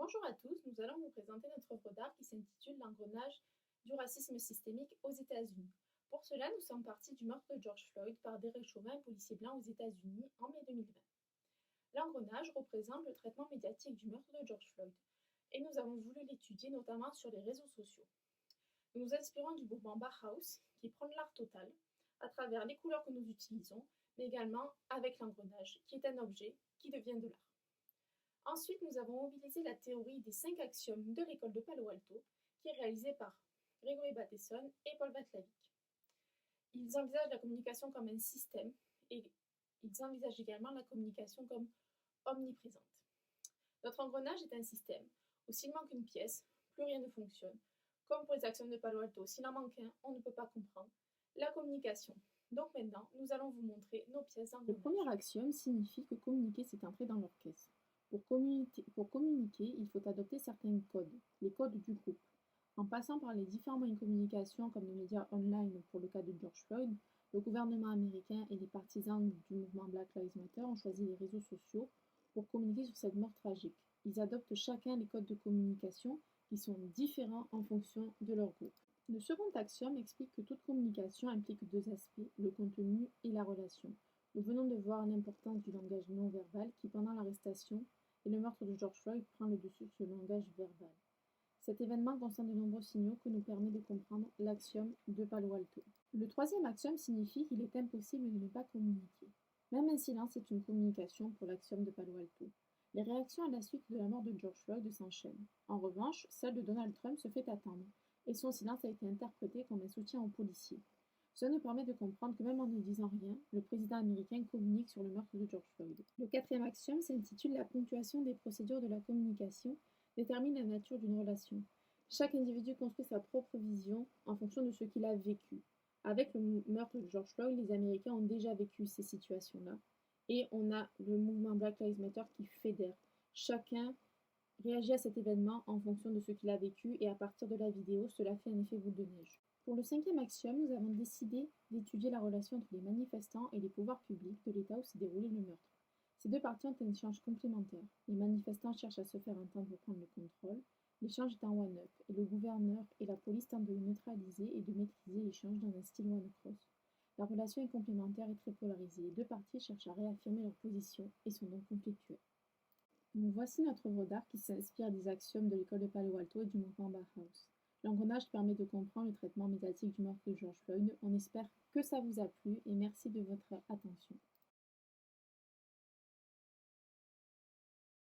Bonjour à tous, nous allons vous présenter notre œuvre d'art qui s'intitule L'engrenage du racisme systémique aux États-Unis. Pour cela, nous sommes partis du meurtre de George Floyd par Derek Chauvin, un policier blanc aux États-Unis en mai 2020. L'engrenage représente le traitement médiatique du meurtre de George Floyd et nous avons voulu l'étudier notamment sur les réseaux sociaux. Nous nous inspirons du mouvement Bauhaus qui prend l'art total à travers les couleurs que nous utilisons, mais également avec l'engrenage qui est un objet qui devient de l'art. Ensuite, nous avons mobilisé la théorie des 5 axiomes de l'école de Palo Alto, qui est réalisée par Gregory Bateson et Paul Vatlavik. Ils envisagent la communication comme un système et ils envisagent également la communication comme omniprésente. Notre engrenage est un système où s'il manque une pièce, plus rien ne fonctionne. Comme pour les axiomes de Palo Alto, s'il en manque un, on ne peut pas comprendre la communication. Donc maintenant, nous allons vous montrer nos pièces d'engrenage. Le premier axiome signifie que communiquer, c'est entrer dans l'orchestre. Pour communiquer, il faut adopter certains codes, les codes du groupe. En passant par les différents moyens de communication comme les médias online pour le cas de George Floyd, le gouvernement américain et les partisans du mouvement Black Lives Matter ont choisi les réseaux sociaux pour communiquer sur cette mort tragique. Ils adoptent chacun les codes de communication qui sont différents en fonction de leur groupe. Le second axiome explique que toute communication implique deux aspects, le contenu et la relation. Nous venons de voir l'importance du langage non verbal qui, pendant l'arrestation et le meurtre de George Floyd, prend le dessus sur le langage verbal. Cet événement concerne de nombreux signaux que nous permet de comprendre l'axiome de Palo Alto. Le troisième axiome signifie qu'il est impossible de ne pas communiquer. Même un silence est une communication pour l'axiome de Palo Alto. Les réactions à la suite de la mort de George Floyd s'enchaînent. En revanche, celle de Donald Trump se fait attendre, et son silence a été interprété comme un soutien aux policiers. Cela nous permet de comprendre que même en ne disant rien, le président américain communique sur le meurtre de George Floyd. Le quatrième axiome s'intitule La ponctuation des procédures de la communication détermine la nature d'une relation. Chaque individu construit sa propre vision en fonction de ce qu'il a vécu. Avec le meurtre de George Floyd, les Américains ont déjà vécu ces situations-là. Et on a le mouvement Black Lives Matter qui fédère. Chacun réagit à cet événement en fonction de ce qu'il a vécu et à partir de la vidéo, cela fait un effet boule de neige. Pour le cinquième axiome, nous avons décidé d'étudier la relation entre les manifestants et les pouvoirs publics de l'État où s'est déroulé le meurtre. Ces deux parties ont un échange complémentaire. Les manifestants cherchent à se faire entendre pour prendre le contrôle. L'échange est en one-up et le gouverneur et la police tentent de le neutraliser et de maîtriser l'échange dans un style one-cross. La relation est complémentaire et très polarisée. Les deux parties cherchent à réaffirmer leur position et sont donc conflictuelles. Donc voici notre œuvre d'art qui s'inspire des axiomes de l'école de Palo Alto et du mouvement Bauhaus. L'engrenage permet de comprendre le traitement médiatique du meurtre de George Floyd. On espère que ça vous a plu et merci de votre attention.